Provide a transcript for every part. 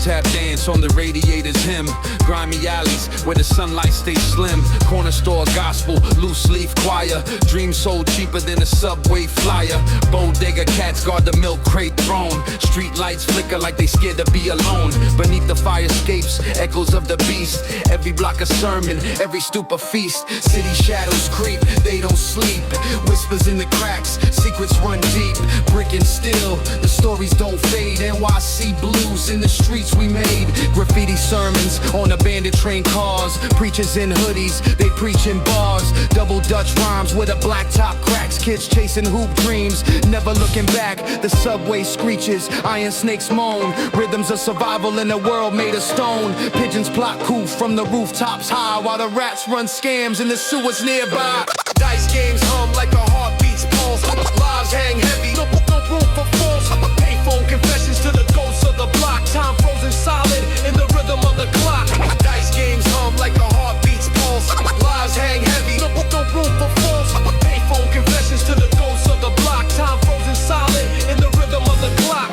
Girls tap dance on the radiators hymn. Grimy alleys where the sunlight stays slim. Corner store gospel, loose leaf choir. Dreams sold cheaper than a subway flyer. Bodega cats guard the milk crate throne. Street lights flicker like they scared to be alone. Beneath the fire escapes, echoes of the beast. Every block a sermon, every stoop a feast. City shadows creep, they don't sleep. Whispers in the cracks, secrets run deep. Brick and steel, the stories don't fade. NYC blues in the streets we made. Graffiti sermons on abandoned train cars. Preachers in hoodies, they preach in bars. Double Dutch rhymes with a black top cracks. Kids chasing hoop dreams, never looking back. The subway screeches, iron snakes moan. Rhythms of survival in a world made of stone. Pigeons plot coup from the rooftops high, while the rats run scams in the sewers nearby. Dice games hum like a heartbeat's pulse. Lives hang heavy, no room for false. Payphone confessions to the ghosts of the block. Time frozen solid in the rhythm of the clock. Dice games hum like a heartbeat's pulse. Lives hang heavy, no room for false. Payphone confessions to the ghosts of the block. Time frozen solid in the rhythm of the clock.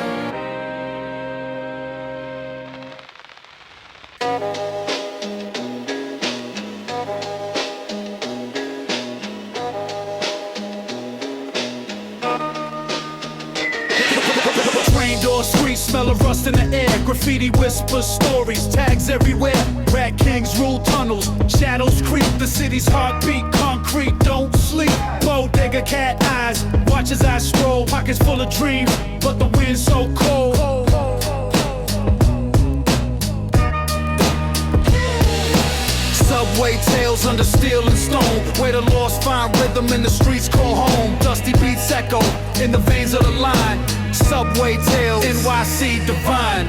Streets smell of rust in the air. Graffiti whispers stories, tags everywhere. Rat kings rule tunnels, shadows creep. The city's heartbeat, concrete, don't sleep. Bodega cat eyes, watch as I stroll. Pockets full of dreams, but the wind's so cold. Subway tales under steel and stone, where the lost find rhythm and the streets call home. Dusty beats echo in the veins of the line. Subway tales, NYC divine.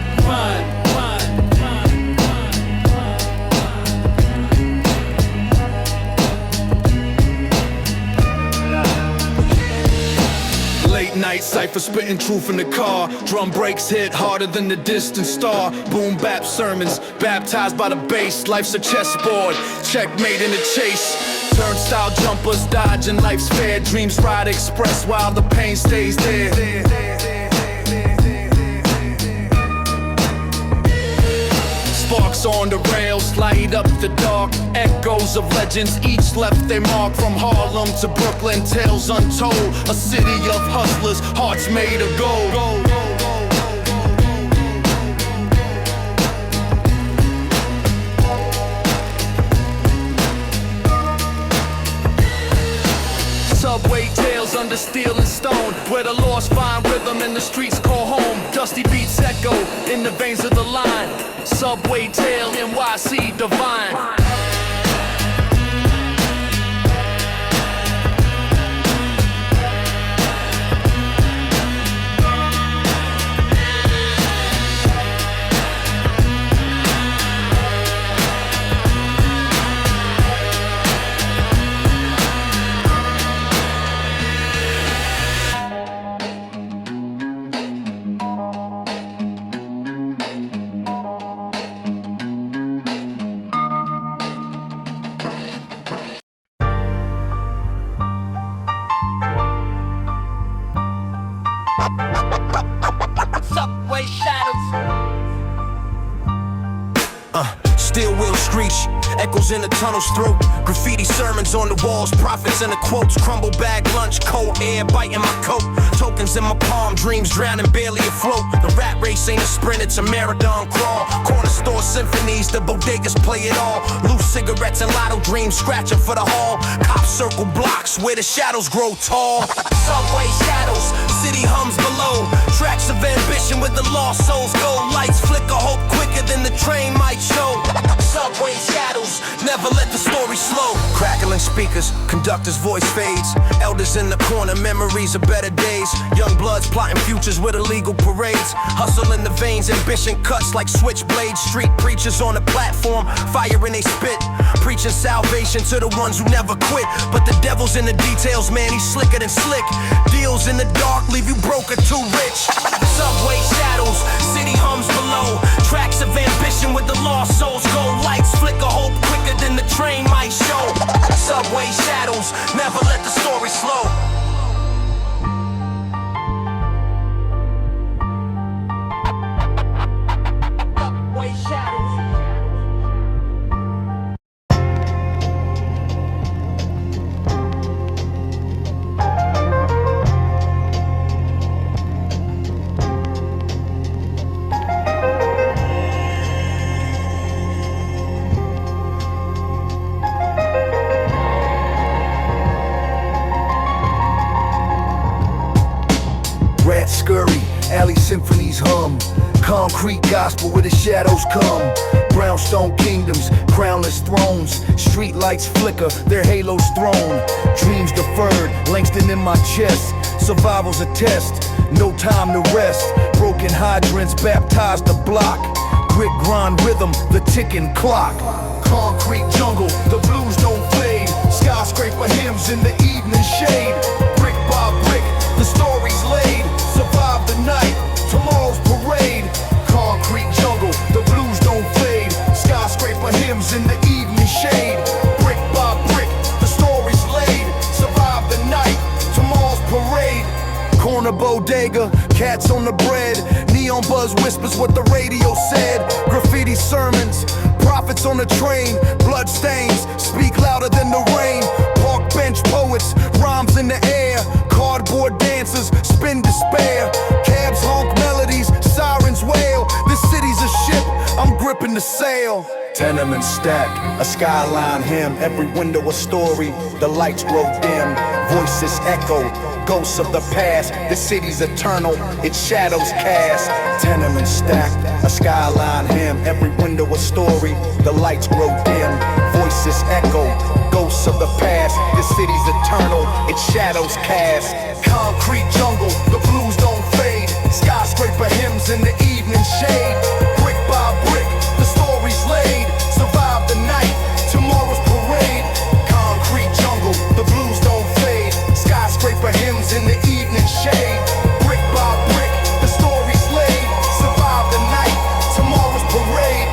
Late night cypher spitting truth in the car. Drum breaks hit harder than the distant star. Boom bap sermons, baptized by the bass. Life's a chessboard, checkmate in the chase. Turnstile jumpers dodging life's fair. Dreams ride express while the pain stays there. Sparks on the rails, light up the dark. Echoes of legends, each left their mark. From Harlem to Brooklyn, tales untold. A city of hustlers, hearts made of gold. Subway tales under steel and stone, where the lost find rhythm and the streets call home. Dusty beats echo in the veins of the line. Subway tale, NYC divine. Subway shadows. Steel wheel screech, echoes in the tunnel's throat. Graffiti sermons on the walls, prophets in the quotes. Crumble bag lunch, cold air biting my coat. Tokens in my palm, dreams drowning, barely afloat. The rat race ain't a sprint, it's a marathon crawl. Corner store symphonies, the bodegas play it all. Loose cigarettes and lotto dreams, scratching for the hall. Cops circle blocks where the shadows grow tall. Subway shadows, city hums below. Tracks of ambition with the lost souls go. Lights flicker, hope quicker than the train might show. Subway shadows, never let the story slow. Crackling speakers, conductor's voice fades. Elders in the corner, memories of better days. Young bloods plotting futures with illegal parades. Hustle in the veins, ambition cuts like switchblades. Street preachers on the platform, fire in they spit. Preaching salvation to the ones who never quit. But the devil's in the details, man, he's slicker than slick. Deals in the dark, leave you broke or too rich. Subway shadows, city hums below. Tracks of ambition with the lost souls go. Lights flicker, hope quicker than the train might show. Subway shadows, never let the story slow. scurry, alley symphonies hum. Concrete gospel where the shadows come. Brownstone kingdoms, crownless thrones. Street lights flicker, their halos thrown. Dreams deferred, Langston in my chest. Survival's a test, no time to rest. Broken hydrants baptized the block. Grit, grind, rhythm, the ticking clock. Concrete jungle, the blues don't fade. Skyscraper hymns in the evening shade. Brick by brick, the story's laid. Survive the night, tomorrow's parade. Concrete jungle, the blues don't fade. Skyscraper hymns in the evening shade. Brick by brick, the story's laid. Survive the night, tomorrow's parade. Corner bodega, cats on the bread. Neon buzz whispers what the radio said. Graffiti sermons, prophets on the train. Blood stains speak louder than the rain. Park bench poets, rhymes in the air. Cardboard dancers spin despair. Cabs honk melodies, sirens wail. This city's a ship, I'm gripping the sail. Tenement stack, a skyline hymn. Every window a story, the lights grow dim. Voices echo, ghosts of the past. The city's eternal, its shadows cast. Tenement stack, a skyline hymn. Every window a story, the lights grow dim. Voices echo, ghosts of the past. The city's eternal, its shadows cast. Concrete jungle, the blues don't fade. Skyscraper hymns in the evening shade. Brick by brick, the story's laid. Survive the night, tomorrow's parade. Concrete jungle, the blues don't fade. Skyscraper hymns in the evening shade. Brick by brick, the story's laid. Survive the night, tomorrow's parade.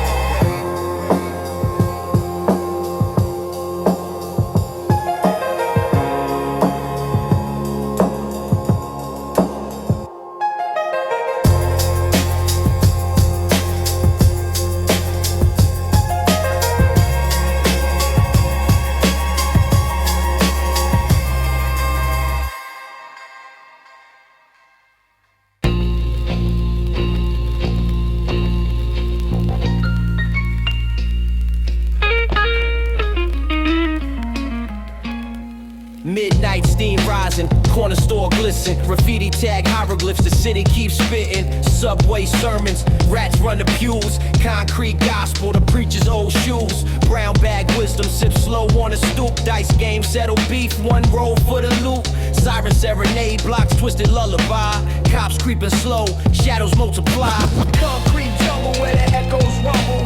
Midnight steam rising, corner store glisten. Graffiti tag hieroglyphs, the city keeps spitting. Subway sermons, rats run the pews. Concrete gospel, the preacher's old shoes. Brown bag wisdom, sip slow on a stoop. Dice game, settle beef, one roll for the loop. Siren serenade, blocks twisted lullaby. Cops creeping slow, shadows multiply. Concrete jungle where the echoes rumble.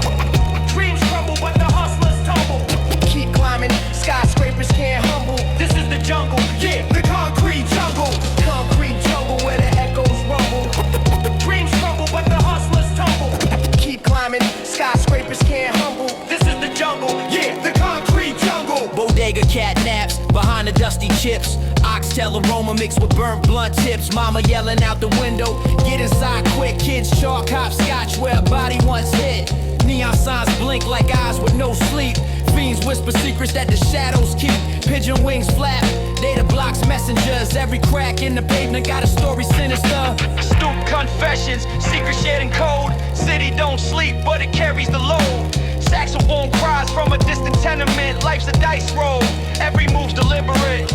Dreams crumble, but the hustlers tumble. Keep climbing, skyscrapers can't humble. This is the jungle, yeah, the concrete jungle. Concrete jungle where the echoes rumble. Dreams crumble, but the hustlers tumble. Keep climbing, skyscrapers can't humble. This is the jungle, yeah, the concrete jungle. Bodega cat naps behind the dusty chips. Oxtail aroma mixed with burnt blunt tips. Mama yelling out the window, get inside quick. Kids chalk hopscotch where a body once hit. Neon signs blink like eyes with no sleep. Fiends whisper secrets that the shadows keep. Pigeon wings flap, they the block's messengers. Every crack in the pavement got a story sinister. Stoop confessions, secret shared in code. City don't sleep, but it carries the load. Saxophone cries from a distant tenement. Life's a dice roll, every move's deliberate.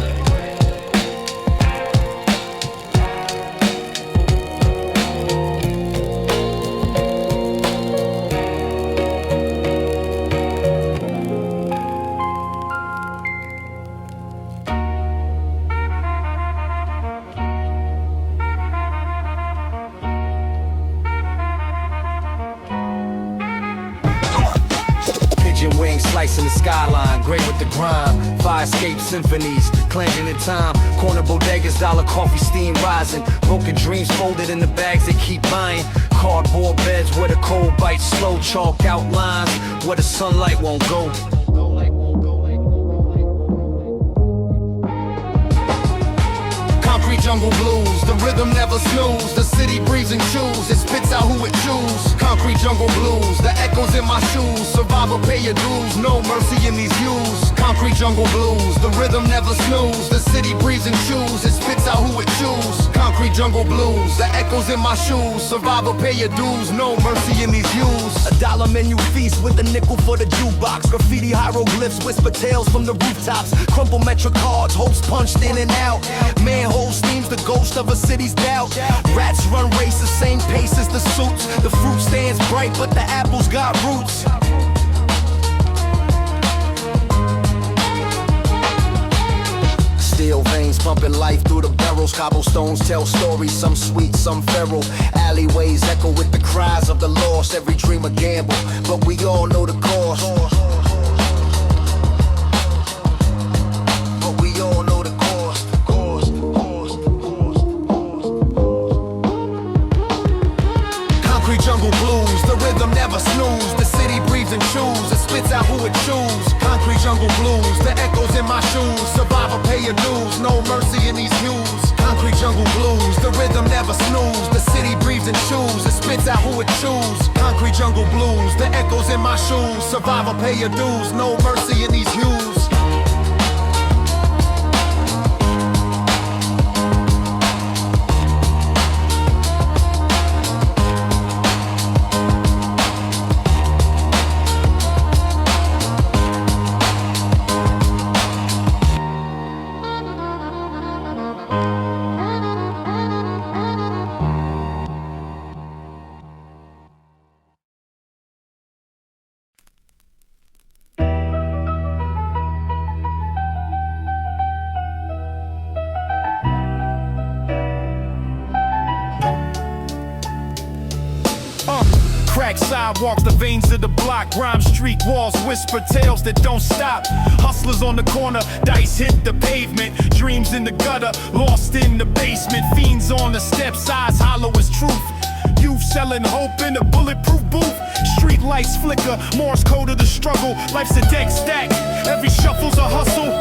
Slicing the skyline, great with the grime. Fire escape symphonies, clanging in time. Corner bodegas, dollar coffee steam rising. Broken dreams folded in the bags they keep buying. Cardboard beds where the cold bites slow. Chalk outlines where the sunlight won't go. Concrete jungle blues, the rhythm never snooze. The city breathes and chews, it spits out who it choose. Concrete jungle blues, the echoes in my shoes. Survival, pay your dues, no mercy in these views. Concrete jungle blues, the rhythm never snooze. The city breathes and chews, it spits out who it choose. Concrete jungle blues, the echoes in my shoes. Survival, pay your dues, no mercy in these views. $1 menu feast with a nickel for the jukebox. Graffiti hieroglyphs, whisper tales from the rooftops. Crumple metric cards, hopes punched in and out. Manhole steams, the ghost of a city city's doubt. Rats run races, same pace as the suits. The fruit stands bright, but the apples got roots. Steel veins pumping life through the barrels. Cobblestones tell stories, some sweet, some feral. Alleyways echo with the cries of the lost. Every dream a gamble, but we all know the cost. But we all know the cost. Concrete jungle blues, the rhythm never snooze. The city breathes and chews, it spits out who it choose. Concrete jungle blues, the echoes in my shoes. Survivor, pay your dues, no mercy in these hues. Concrete jungle blues, the rhythm never snooze. The city breathes and chews, it spits out who it choose. Concrete jungle blues, the echoes in my shoes. Survivor, pay your dues, no mercy in these hues. Crack sidewalks, the veins of the block. Rhyme street walls, whisper tales that don't stop. Hustlers on the corner, dice hit the pavement. Dreams in the gutter, lost in the basement. Fiends on the steps, eyes hollow as truth. Youth selling hope in a bulletproof booth. Street lights flicker, Morse code of the struggle. Life's a deck stack, every shuffle's a hustle.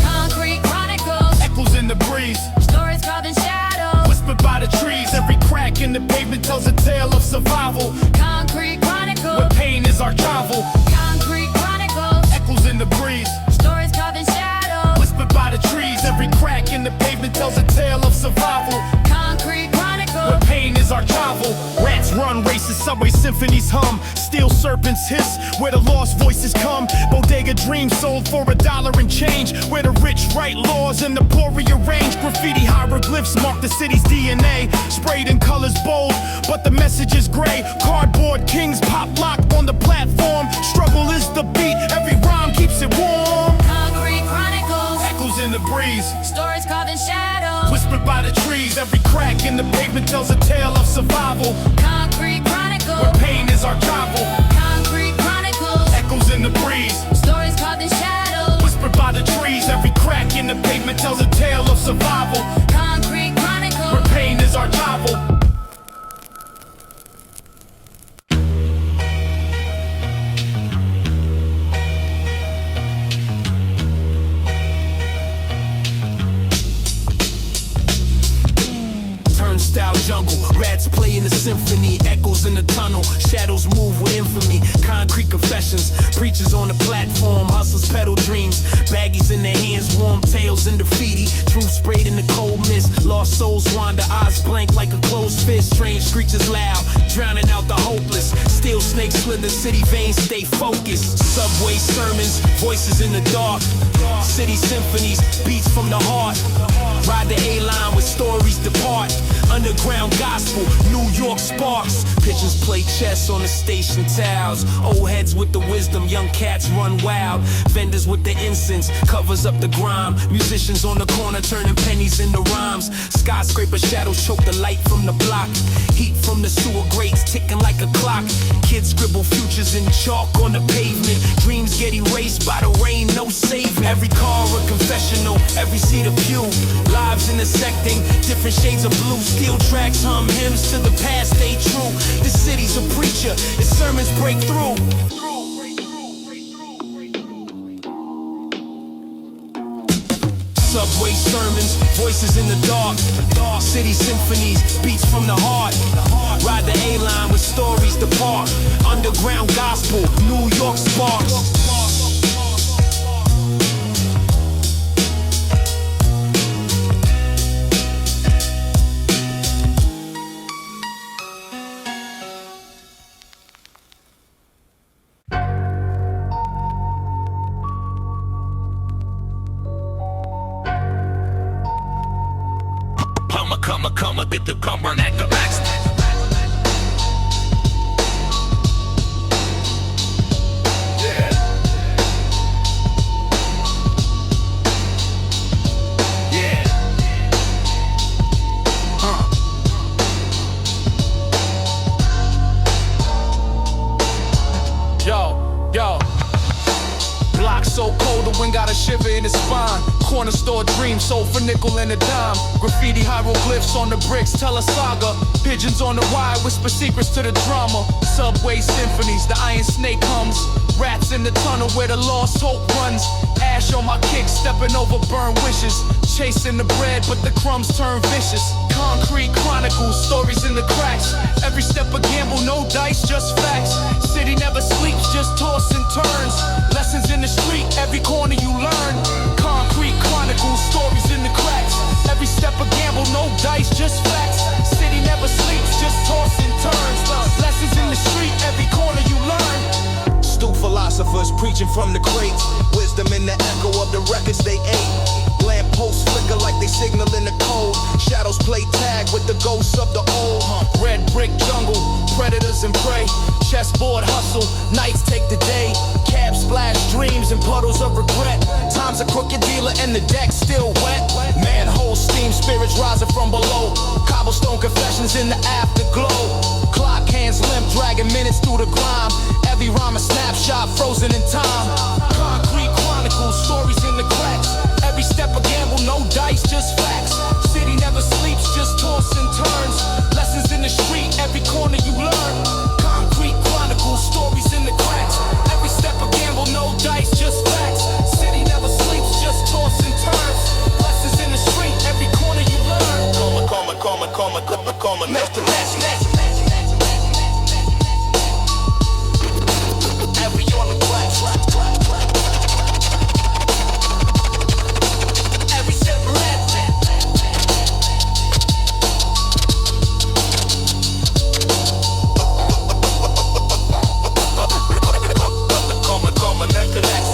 Concrete chronicles, Echoes in the breeze, stories carved in shadows. whispered by the trees. Every crack in the pavement tells a tale of survival. Concrete chronicles, Where pain is our travel. concrete chronicles, Echoes in the breeze, stories carved in shadows. whispered by the trees. Every crack in the pavement tells a tale of survival. Concrete chronicles, Where pain is our travel. Rats run races, subway symphonies hum. Steel serpents hiss, where the lost voices come. Bodega dreams sold for $1 and change. Where the rich write laws and the poor rearrange. Graffiti hieroglyphs mark the city's DNA. Sprayed in colors bold, but the message is gray. Cardboard kings pop lock on the platform. Struggle is the beat, every rhyme keeps it warm. concrete chronicles, Echoes in the breeze, stories carved in shadows. whispered by the trees. Every crack in the pavement tells a tale of survival. Concrete Where chronicles, pain is our travel. concrete chronicles, Echoes in the breeze, stories carved in shadows. whispered by the trees. Every crack in the pavement tells a tale of survival. Concrete Where chronicles, pain is our travel. Turnstile jungle, rats play in the symphony. Echoes in the tunnel, shadows move with infamy. Concrete confessions, preachers on the platform. Hustlers peddle dreams, baggies in their hands, warm tails in graffiti. Truth sprayed in the cold mist, lost souls wander, eyes blank like a closed fist. Strange screeches loud, drowning out the hopeless. Steel snakes slither, city veins stay focused. Subway sermons, voices in the dark. City symphonies, beats from the heart. Ride the A-line with stories depart. Underground gospel, New York sparks. Pigeons play chess on the station towers. Old heads with the wisdom, young cats run wild. Vendors with the incense, covers up the grime. Musicians on the corner turning pennies into rhymes. Skyscraper shadows choke the light from the block. Heat from the sewer grates ticking like a clock. Kids scribble futures in chalk on the pavement. Dreams get erased by the rain, no saving. Every car a confessional, every seat a pew. Lives intersecting, different shades of blue. Steel tracks hum hymns to the past, stay true. This city's a preacher, his sermons break through. Subway sermons, voices in the dark. City symphonies, beats from the heart. Ride the A-line with stories depart. Underground gospel, New York sparks. get the come run at the back. Yo, block so cold the wind got a shiver in his spine. Corner store dreams sold for nickel and a dime. Graffiti hieroglyphs on the bricks tell a saga. Pigeons on the wire whisper secrets to the drama. Subway symphonies, the iron snake hums. Rats in the tunnel where the lost hope runs. Ash on my kick, stepping over burned wishes. Chasing the bread, but the crumbs turn vicious. Concrete chronicles, stories in the cracks. Every step a gamble, no dice, just facts. City never sleeps, just toss and turns. Lessons in the street, every corner you learn. Concrete chronicles, stories in the cracks. Every step a gamble, no dice, just facts. City never sleeps, just toss and turns. Lessons in the street, every corner you learn. Stoop philosophers preaching from the crates. Wisdom in the echo of the records they ate. Lampposts flicker like they signal in the cold. Shadows play tag with the ghosts of the old. Red brick jungle, predators and prey. Chessboard hustle, nights take the day. Cabs splash dreams and puddles of regret. Time's a crooked dealer and the deck's still wet. Manhole steam, spirits rising from below. Cobblestone confessions in the afterglow. Clock hands limp, dragging minutes through the grime. Every rhyme a snapshot frozen in time. Concrete chronicles, stories in the cracks. Every step a gamble, no dice, just facts. City never sleeps, just toss and turns. Lessons in the street, every corner you learn. Concrete chronicles, stories in the cracks. Every step a gamble, no dice, just facts. City never sleeps, just toss and turns. Lessons in the street, every corner you learn. Next to next. Every on the track. Every step left. Next to next.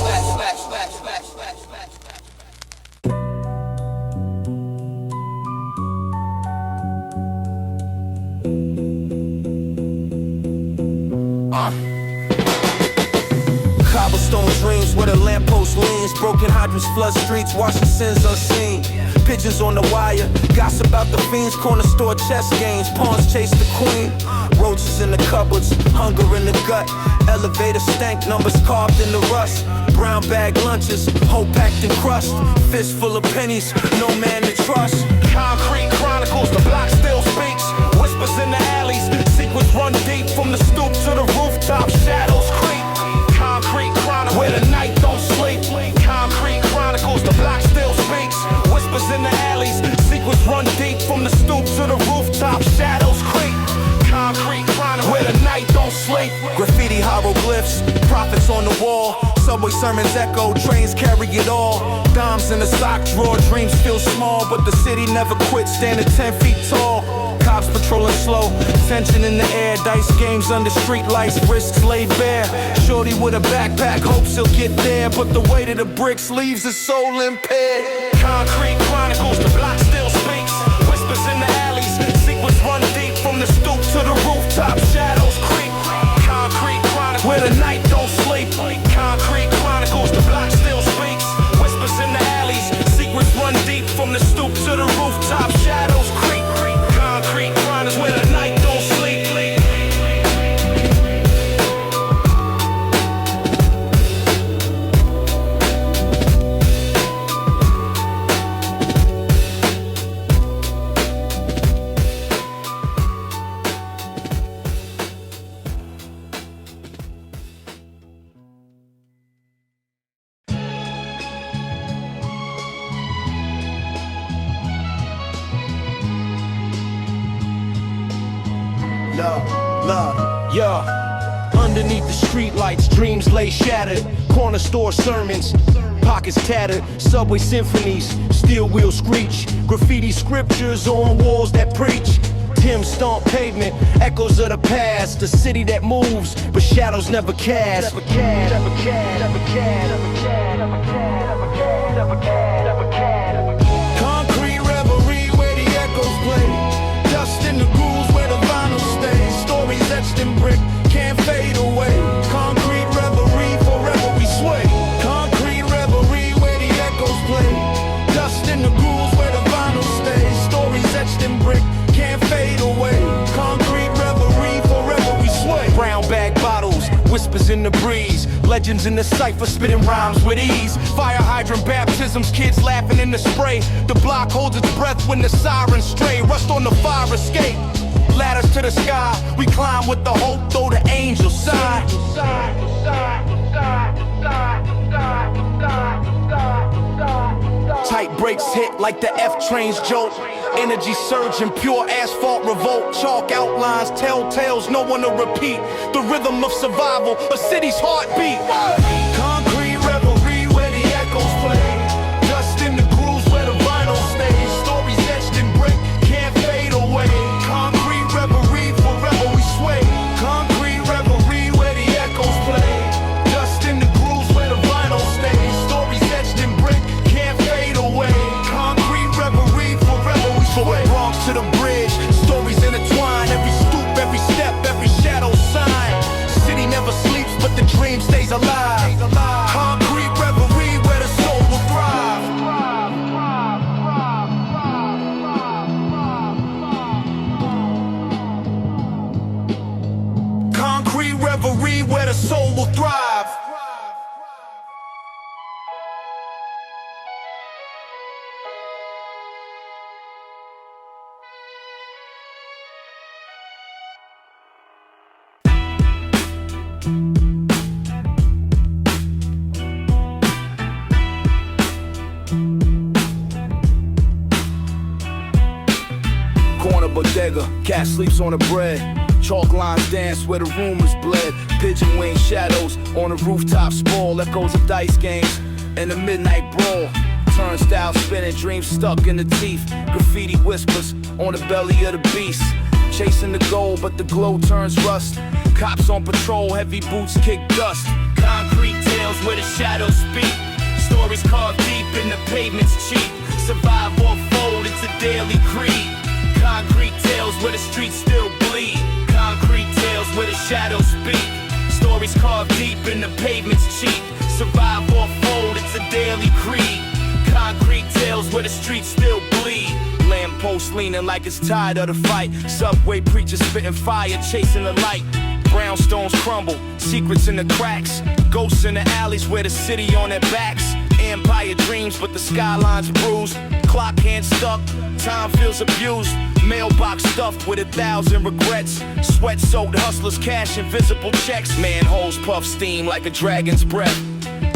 Cobblestone dreams where the lamppost leans. Broken hydrants flood streets, washing sins unseen. Pigeons on the wire, gossip about the fiends. Corner store chess games, pawns chase the queen. Roaches in the cupboards, hunger in the gut. Elevator stank, numbers carved in the rust. Brown bag lunches, whole packed in crust. Fist full of pennies, no man to trust. Concrete chronicles, the block still speaks. Whispers in the alleys, secrets run deep. From the stoop to the rooftop, shadows creep. Concrete chronicles, where the night don't sleep. Concrete chronicles, the block still speaks. Whispers in the alleys, secrets run deep. From the stoop to the rooftop, shadows creep. Concrete chronicles, where the night don't sleep. Graffiti hieroglyphs, prophets on the wall. Subway sermons echo, trains carry it all. Dimes in the sock drawer, dreams feel small. But the city never quits, standing 10 feet tall. Cops patrolling slow, tension in the air. Dice games under street lights, risks laid bare. Shorty with a backpack, hopes he'll get there. But the weight of the bricks leaves his soul impaired. Concrete chronicles, the block still speaks. Whispers in the alleys, secrets run deep. From the stoop to the rooftop, shadows creep. Concrete chronicles, where the night don't sleep. Concrete chronicles, the block still speaks. Whispers in the alleys, secrets run deep. From the stoop to the rooftop, shadows creep. Concrete chronicles, where the night don't sleep. Love. Yeah, underneath the streetlights, dreams lay shattered. Corner store sermons, pockets tattered. Subway symphonies, steel wheels screech. Graffiti scriptures on walls that preach. Tim stomp pavement, echoes of the past. The city that moves, but shadows never cast. Concrete revelry where the echoes play. colors in the breeze. Legends in the cypher spitting rhymes with ease. Fire hydrant baptisms, kids laughing in the spray. The block holds its breath when the sirens stray. Rust on the fire escape. Ladders to the sky, we climb with the hope, though the angels sigh. Tight brakes hit like the F train's jolt. Energy surging, pure asphalt revolt. Chalk outlines, telltales, no one to repeat. The rhythm of survival, a city's heartbeat. Concrete revelry where the echoes play. Dust in the grooves where the vinyl stays. Stories etched in brick, can't fade away. Concrete revelry, forever we sway. Concrete revelry where the echoes play. Dust in the grooves where the vinyl stays. Stories etched in brick, can't fade away. Concrete revelry, forever we sway. From the Bronx to the bridge, stories intertwine. Every stoop, every step, every shadow sign. City never sleeps, but the dream stays alive. Concrete revelry where the soul will thrive. Concrete revelry where the soul will thrive. Corner bodega, cat sleeps on the bread. Chalk lines dance where the rumors bled. Pigeon wing shadows on the rooftop sprawl. Echoes of dice games and the midnight brawl. Turnstile spinning, dreams stuck in the teeth. Graffiti whispers on the belly of the beast. Chasing the goal, but the glow turns rust. Cops on patrol, heavy boots kick dust. Concrete tales where the shadows speak. Stories carved deep in the pavement's cheap. Survive or fold, it's a daily creed. Concrete tales where the streets still bleed. Concrete tales where the shadows speak. Stories carved deep in the pavement's cheap. Survive or fold, it's a daily creed. Concrete tales where the streets still bleed. Lamppost leaning like it's tired of the fight. Subway preachers spitting fire, chasing the light. Brownstones crumble, secrets in the cracks. Ghosts in the alleys where the city on their backs. Empire dreams, but the skyline's bruised. Clock hand stuck, time feels abused. Mailbox stuffed with 1,000 regrets. Sweat-soaked hustlers cash invisible checks. Manholes puff steam like a dragon's breath.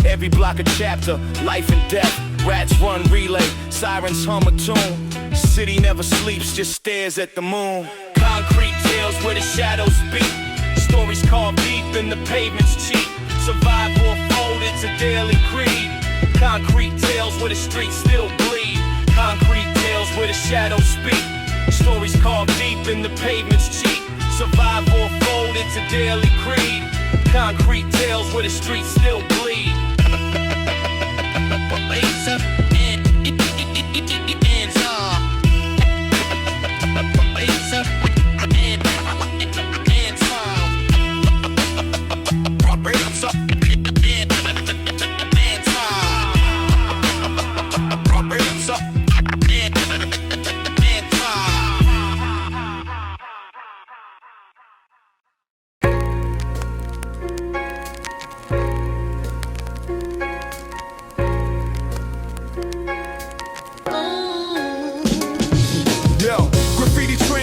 Every block a chapter, life and death. Rats run relay, sirens hum a tune. City never sleeps, just stares at the moon. Concrete tales where the shadows speak. Stories carved deep in the pavement's cheap. Survive or fold, it's a daily creed. Concrete tales where the streets still bleed. Concrete tales where the shadows speak. Stories carved deep in the pavement's cheap. Survive or fold, it's a daily creed. Concrete tales where the streets still bleed.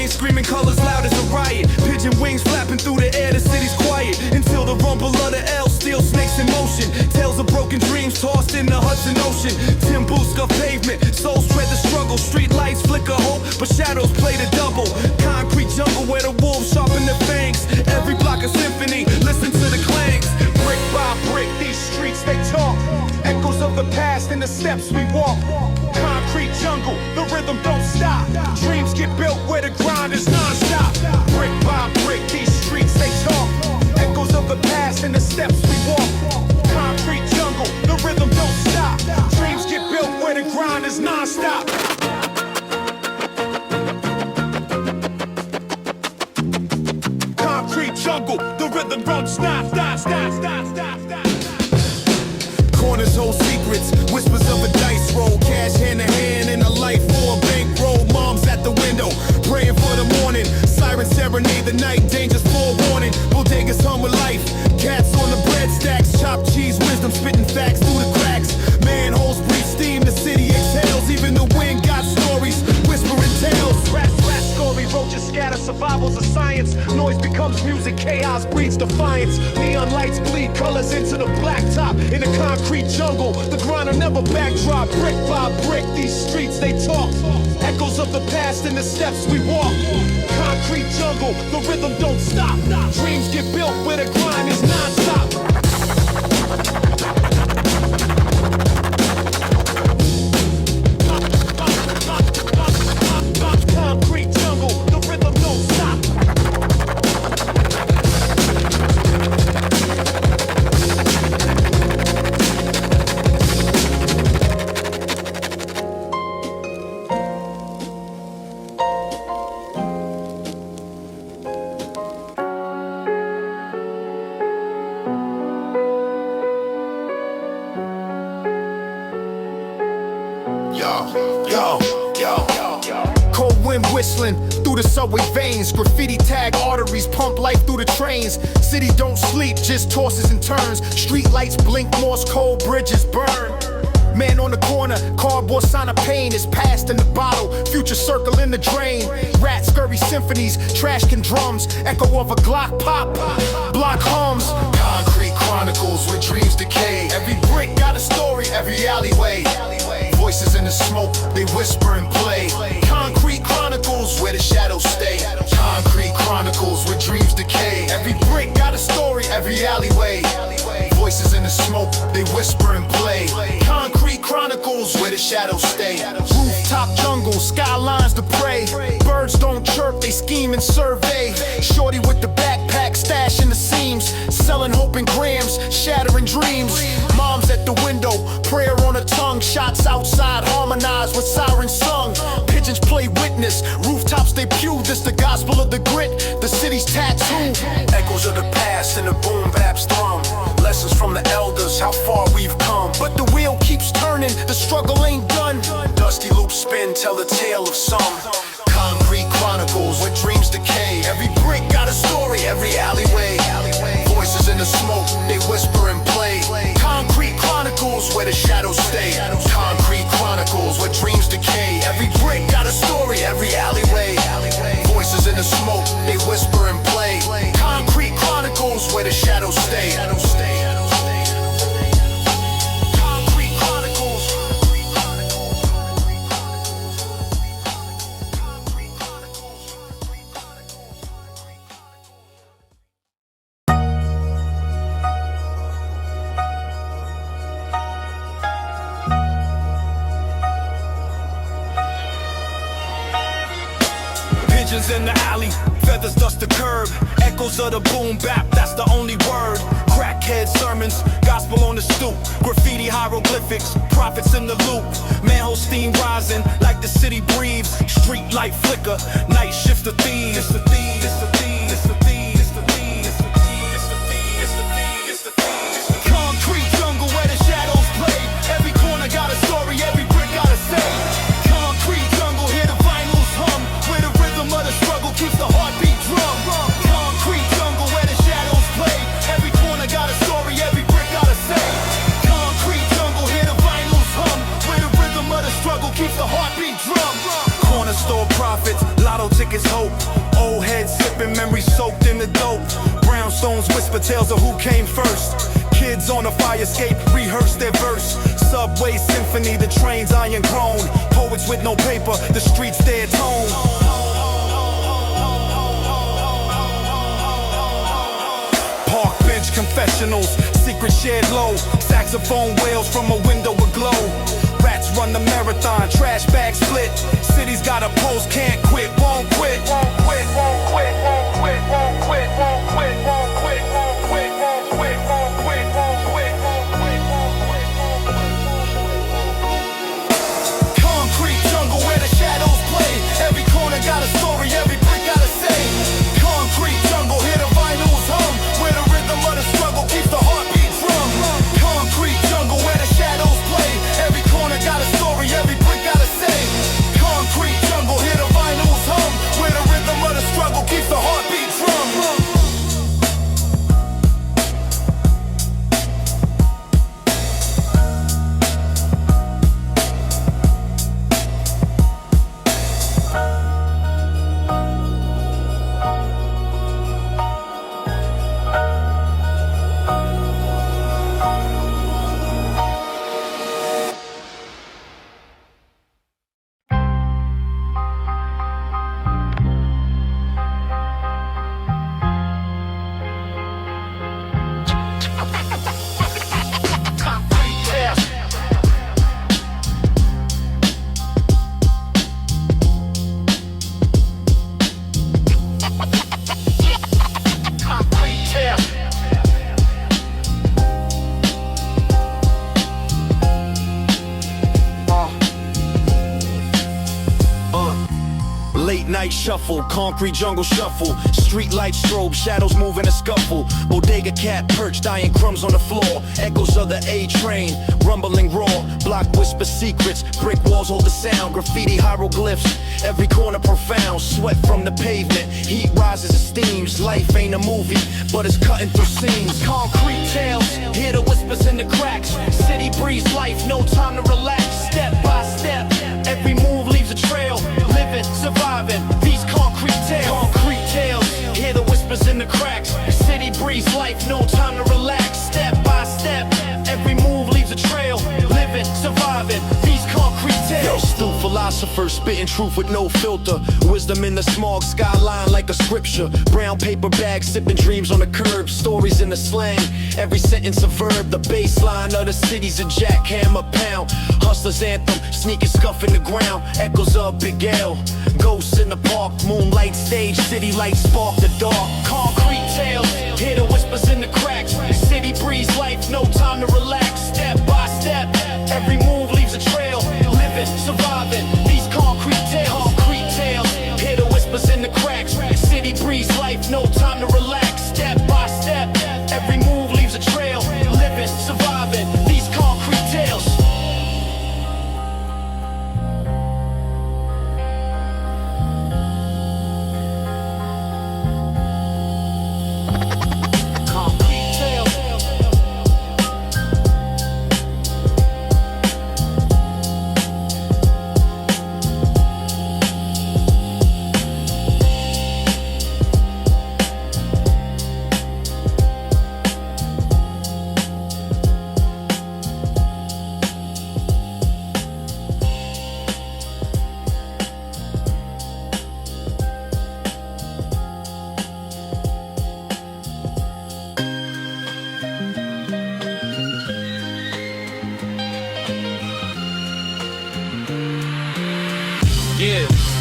Screaming colors loud as a riot. Pigeon wings flapping through the air, the city's quiet. Until the rumble of the L, steel snakes in motion. Tales of broken dreams tossed in the Hudson Ocean. Tim boots scuff pavement, souls tread the struggle. Street lights flicker hope, but shadows play the double. Concrete jungle where the wolves sharpen their fangs. Every block a symphony, listen to the clangs. Brick by brick, these streets they talk. Echoes of the past in the steps we walk. Concrete jungle, the rhythm don't stop. Dreams get built where the grind is non-stop. Brick by brick, these streets they talk. Echoes of the past in the steps we walk. Concrete jungle, the rhythm don't stop. Dreams get built where the grind is non-stop. Concrete jungle, the rhythm don't stop. Corners hold secrets, whispers of a dice roll. Cash hand to hand in a life for a bankroll. Mom's at the window, praying for the morning. Sirens serenade the night, dangers forewarning. Bodegas hum with life, cats on the rise into the blacktop in the concrete jungle. The grinder never backdrop, brick by brick. These streets they talk, echoes of the past in the steps we walk. Concrete jungle, the rhythm don't stop. Dreams get built where the grind is non-stop. Concrete jungle, the rhythm don't stop. Cold wind whistling through the subway veins. Graffiti tag arteries pump life through the trains. City don't sleep, just tosses and turns. Street lights blink, Morse code bridges burn. Man on the corner, cardboard sign of pain is passed in the bottle. Future circle in the drain. Rats, scurry symphonies, trash can drums. Echo of a Glock pop, block hums. Concrete chronicles where dreams decay. Every brick got a story, every alleyway. Voices in the smoke, they whisper and play. Concrete chronicles where the shadows stay. Concrete chronicles where dreams decay. Every brick got a story, every alleyway. Voices in the smoke, they whisper and play. Concrete chronicles where the shadows stay. Rooftop jungle, skylines to pray. Birds don't chirp, they scheme and survey. Shorty with the backpack, stash in the seams. Selling hope in grams, shattering dreams. Moms at the window, prayer on her tongue. Shots outside, harmonized with sirens sung. Pigeons play witness, rooftops they pew. This the gospel of the grit, the city's tattoo. Echoes of the past in the boom bap's thrum. Lessons from the elders, how far we've come. But the wheel keeps turning, the struggle ain't done. Dusty loops spin, tell the tale of some. Concrete chronicles where dreams decay. Every brick got a story, every alleyway. Voices in the smoke, they whisper and play. Concrete chronicles where the shadows stay. Concrete chronicles where dreams decay. Every brick got a story, every alleyway. Voices in the smoke, they whisper and play. Concrete chronicles where the shadows stay. Concrete chronicles. Pigeons in the alley, feathers dust the curb. Echoes of the boom bap, that's the only word. Crackhead sermons, gospel on the stoop. Graffiti hieroglyphics, prophets in the loop. Manhole steam rising like the city breathes. Street light flicker, night shift the thieves. It's the thieves, it's the thieves, it's the thieves, it's the thieves, it's the thieves, it's the thieves, it's the thieves, it's the thieves. Concrete jungle where the shadows play. Every corner got a story, every brick got a say. Concrete jungle, hear the vinyls hum. Where the rhythm of the struggle keeps the heartbeat drum. Concrete jungle where the shadows play. Every corner got a story, every brick got a say. Concrete jungle, hear the vinyls hum. Where the rhythm of the struggle keeps the heartbeat drum. Corner store profits, lotto tickets hope. Old heads sipping, memories soaked in the dope. Brownstones whisper tales of who came first. Kids on a fire escape rehearse their verse. Subway symphony, the trains iron grown. Poets with no paper, the streets their tone. Park bench confessionals, secret shared low. Saxophone wails from a window aglow. Rats run the marathon, trash bag split. City's got a pulse, can't quit, won't quit. Won't quit, won't quit, won't quit, won't quit, won't quit, won't quit, won't quit, won't quit, won't quit, won't quit, won't quit, won't quit. Concrete jungle where the shadows play. Every corner got a story, every brick got a say. Concrete jungle, hear the vinyls hum. Where the rhythm of the struggle keeps the heartbeat drum. Concrete jungle where the shadows play. Every corner got a story, every brick got a say. Concrete jungle, hear the vinyls late night shuffle, concrete jungle shuffle, street light strobe, shadows move in a scuffle, bodega cat perched, eyeing crumbs on the floor, echoes of the A train, rumbling raw, block whisper secrets, brick walls hold the sound, graffiti hieroglyphs, every corner profound, sweat from the pavement, heat rises and steams, life ain't a movie, but it's cutting through scenes, concrete tales, hear the whispers in the cracks, city breeze life, no time to relax, step by step, every move leaves a trail, living, surviving, these concrete tales, hear the whispers in the cracks, city breeze life, no time to relax, step by step, every move leaves a trail, living, surviving, these concrete tales. Astute philosophers spitting truth with no filter, wisdom in the smog skyline like a scripture, brown paper bags sipping dreams on the curb, stories in the slang, every sentence a verb, the baseline of the city's a jackhammer pound, hustler's anthem, sneaking scuffing the ground, echoes of Big L, ghosts in the park, moonlight stage, city lights spark the dark, concrete tales, hear the whispers in the cracks, city breeze life, no time to relax, step by step, every move leaves a trail, living, surviving, these concrete tales, hear the whispers in the cracks, city breeze life, no time to relax, step by step, every move leaves a trail, living, surviving, these concrete tales.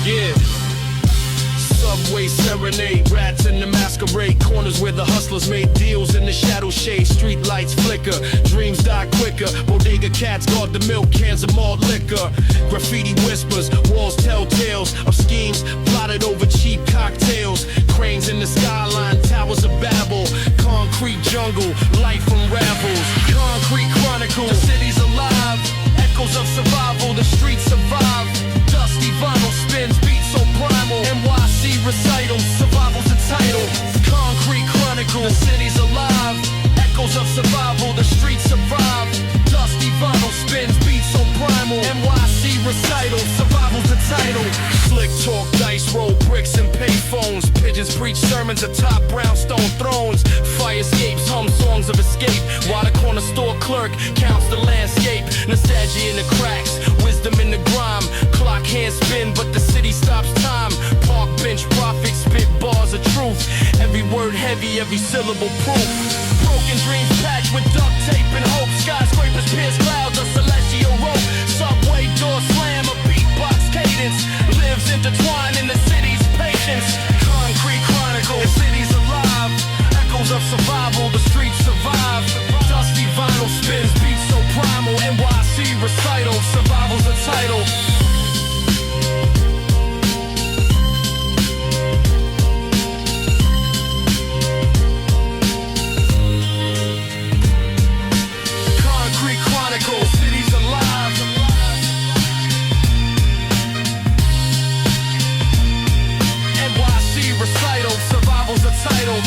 Yeah. Subway serenade, rats in the masquerade, corners where the hustlers made deals in the shadow shade, street lights flicker, dreams die quicker, bodega cats guard the milk cans of malt liquor, graffiti whispers, walls tell tales of schemes plotted over cheap cocktails, cranes in the skyline, towers of Babel, concrete jungle, life unravels, concrete chronicles, the city's alive, echoes of survival, the streets survive, dusty vinyl spins, beats so primal, NYC recital, survival's the title, concrete chronicle, the city's alive, echoes of survival, the streets survive, dusty vinyl spins, beats so primal, NYC recital, survival's the title, slick talk, dice roll, bricks and payphones, pigeons preach sermons atop brownstone thrones, fire escapes, hum songs of escape, while the corner store clerk counts the landscape, nostalgia in the cracks, wisdom in the grime, clock hands spin but the city stops time, park bench prophets spit bars of truth, every word heavy, every syllable proof, broken dreams patched with duct tape and hope, skyscrapers pierce clouds, a celestial rope, subway door slam, a beatbox cadence, lives intertwined in the city's patience, concrete chronicle, the city's alive, echoes of survival, the streets survive, dusty vinyl spins, beats so primal, NYC recital, survival's the title. Concrete chronicle, city's alive. NYC recital, survival's the title.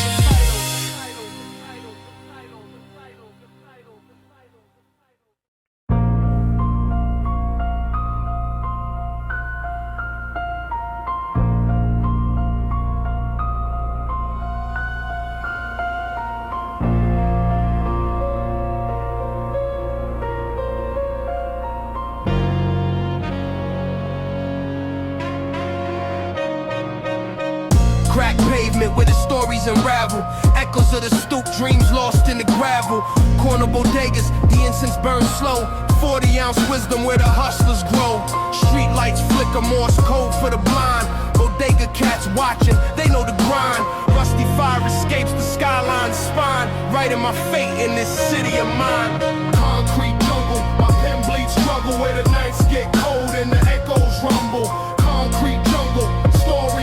Crack pavement where the stories unravel, echoes of the stoop, dreams lost in the gravel, corner bodegas, the incense burns slow, 40-ounce wisdom where the hustlers grow, street lights flicker, Morse code for the blind, bodega cats watching, they know the grind, rusty fire escapes the skyline's spine, writing my fate in this city of mine, concrete jungle, my pen bleeds struggle where the nights get cold and the echoes rumble, concrete jungle, story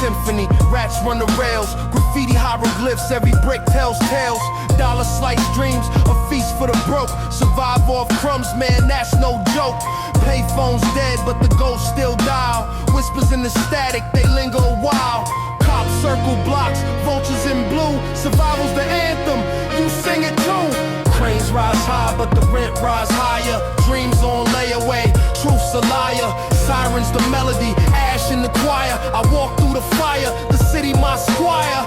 symphony. Rats run the rails, graffiti hieroglyphs, every brick tells tales. Dollar slice dreams, a feast for the broke. Survive off crumbs, man, that's no joke. Payphone's dead, but the ghosts still dial. Whispers in the static, they linger a while. Cops circle blocks, vultures in blue. Survival's the anthem, you sing it too. Cranes rise high, but the rent rise higher. Dreams on layaway, truth's a liar. Sirens the melody, ash in the choir. I walk through the fire, the city my squire.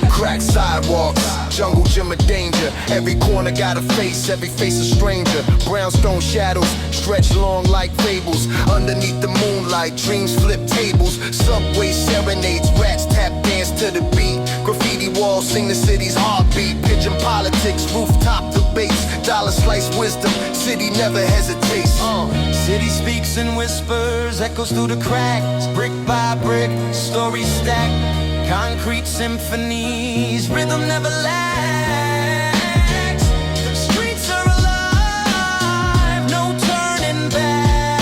Crack sidewalks, jungle gym of danger. Every corner got a face, every face a stranger. Brownstone shadows stretch long like fables. Underneath the moonlight, dreams flip tables. Subway serenades, rats tap dance to the beat. Graffiti walls sing the city's heartbeat. Pigeon politics, rooftop debates. Dollar slice wisdom, city never hesitates. City speaks and whispers, echoes through the cracks. Brick by brick, stories stacked. Concrete symphonies, rhythm never lags. Streets are alive, no turning back.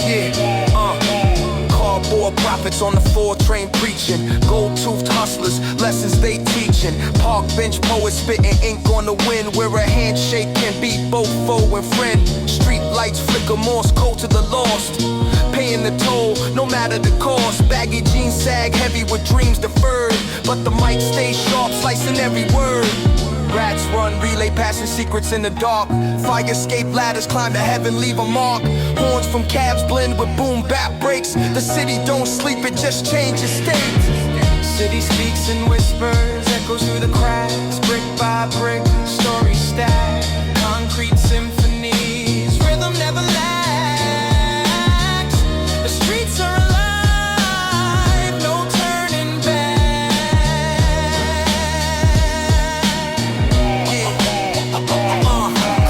Yeah, cardboard prophets on the 4 train preaching. Gold-toothed hustlers, lessons they teaching. Park bench poets spitting ink on the wind, where a handshake can be both foe and friend. Street lights flicker, Morse code to the lost. Paying the toll, no matter the cost. Baggy jeans sag heavy with dreams deferred, but the mic stays sharp, slicing every word. Rats run, relay passing secrets in the dark. Fire escape ladders climb to heaven, leave a mark. Horns from cabs blend with boom bap breaks. The city don't sleep, it just changes state. City speaks and whispers, echoes through the cracks. Brick by brick, stories stack. Concrete symphonies, rhythm never lags. The streets are alive, no turning back.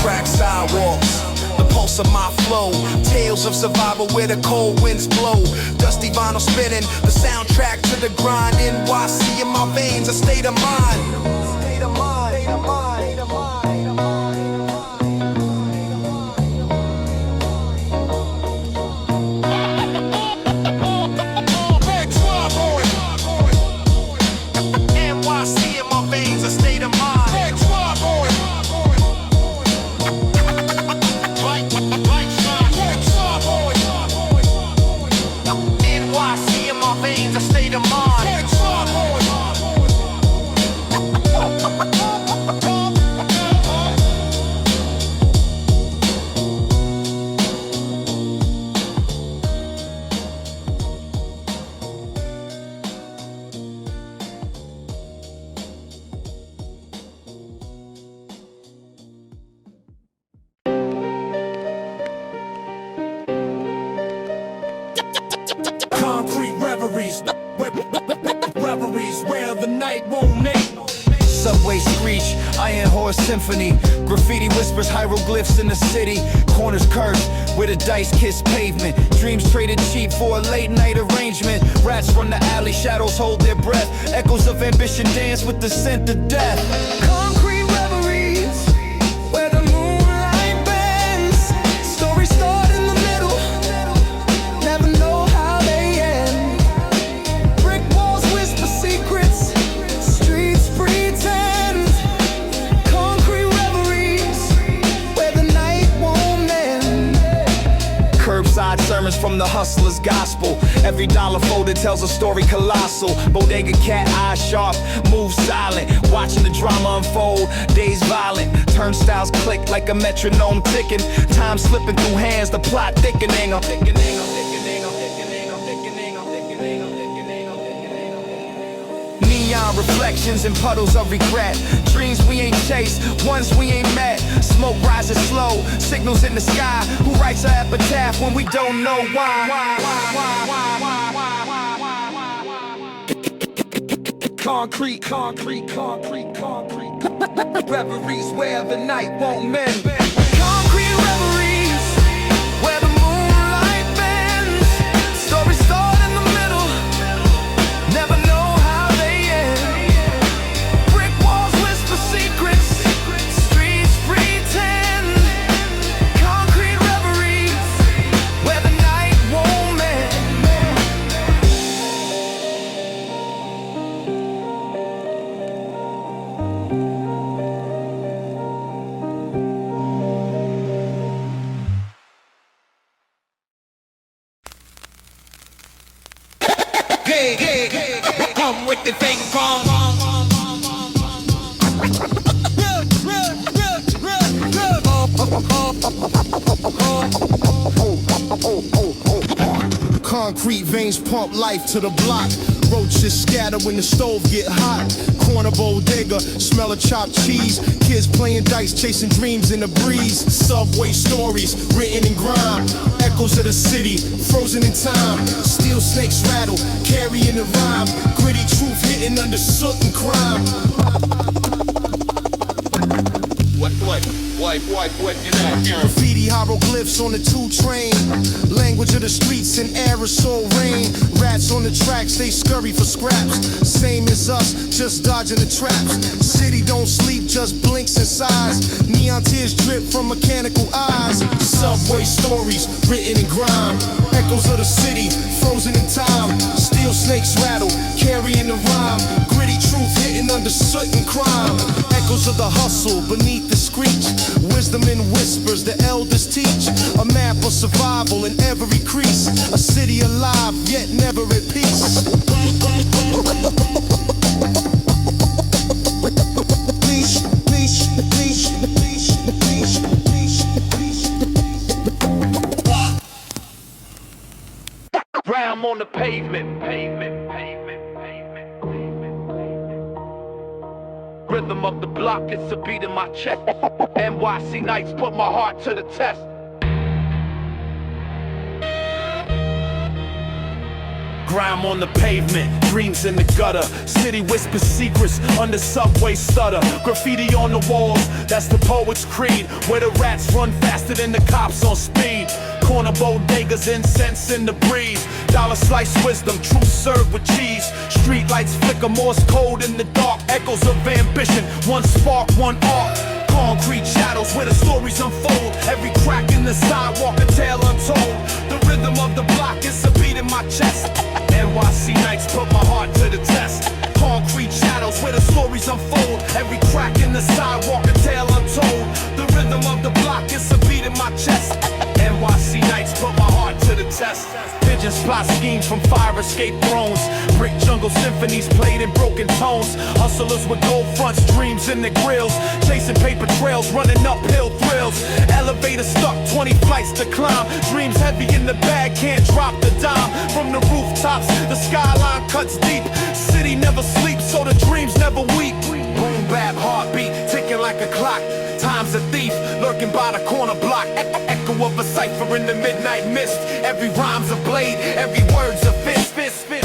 Crack sidewalks, the pulse of my flow. Tales of survival where the cold winds blow. Dusty vinyl spinning, the soundtrack to the grind. NYC in my veins, a state of mind. State of mind, state of mind, state of mind. Symphony, graffiti whispers, hieroglyphs in the city. Corners cursed, where the dice kiss pavement. Dreams traded cheap for a late night arrangement. Rats run the alley, shadows hold their breath. Echoes of ambition dance with the scent of death. Concrete reveries, where the moonlight bends. from the hustler's gospel. Every dollar folded tells a story colossal. Bodega cat, eyes sharp, move silent. Watching the drama unfold, days violent. Turnstiles click like a metronome ticking. Time slipping through hands, the plot thickening. Neon reflections and puddles of regret. Dreams we ain't chased, ones we ain't met. Smoke rises slow, signals in the sky. Who writes an epitaph when we don't know why? Concrete, concrete, concrete, concrete. Reveries where the night won't mend. Concrete reveries where the moonlight bends. Stories start in the middle, never know how they end. Brick walls whisper secrets, streets pretend. Concrete reveries where the night won't mend. Come with the thing from. Concrete veins pump life to the block. Roaches scatter when the stove get hot. Corner bodega, smell of chopped cheese. Kids playing dice, chasing dreams in the breeze. Subway stories, written in grime. Echoes of the city, frozen in time. Steel snakes rattle, carrying the rhyme. Gritty truth hidden under soot and crime. What is that? Graffiti hieroglyphs on the 2 train. Language of the streets in aerosol rain. Rats on the tracks, they scurry for scraps. Same as us, just dodging the traps. City don't sleep, just blinks and sighs. Neon tears drip from mechanical eyes. Subway stories, written in grime. Echoes of the city, frozen in time. Steel snakes rattle, carrying the rhyme. Gritty truth hidden under soot and crime. Echoes of the hustle beneath the screech. Wisdom in whispers, the elders teach. A map of survival in every crease. A city alive, yet never at peace. Leash, leash, leash, leash, leash, leash, leash. Ram on the pavement. Rhythm of the block, it's a beat in my chest. NYC nights put my heart to the test. Grime on the pavement, dreams in the gutter. City whispers secrets under subway stutter. Graffiti on the walls, that's the poet's creed. Where the rats run faster than the cops on speed. Corner bodegas, incense in the breeze. Dollar slice wisdom, truth served with cheese. Street lights flicker, Morse code in the dark. Echoes of ambition, one spark, one arc. Concrete shadows where the stories unfold. Every crack in the sidewalk, a tale untold. The rhythm of the block is a beat in my chest. NYC nights put my heart to the test. Concrete shadows where the stories unfold. Every crack in the sidewalk, a tale untold. The rhythm of the block is a beat in my chest. NYC nights put my heart to the test. Pigeons plot schemes from fire escape thrones. Brick jungle symphonies played in broken tones. Hustlers with gold fronts, dreams in their grills. Chasing paper trails, running uphill thrills. Elevator stuck, 20 flights to climb. Dreams heavy in the bag, can't drop the dime. From the rooftops, the skyline cuts deep. City never sleeps, so the dreams never weep. Boom bap, heartbeat, ticking like a clock. Time's a thief, lurking by the corner block. Echo of a cipher in the midnight mist. Every rhyme's a blade, every word's a fist.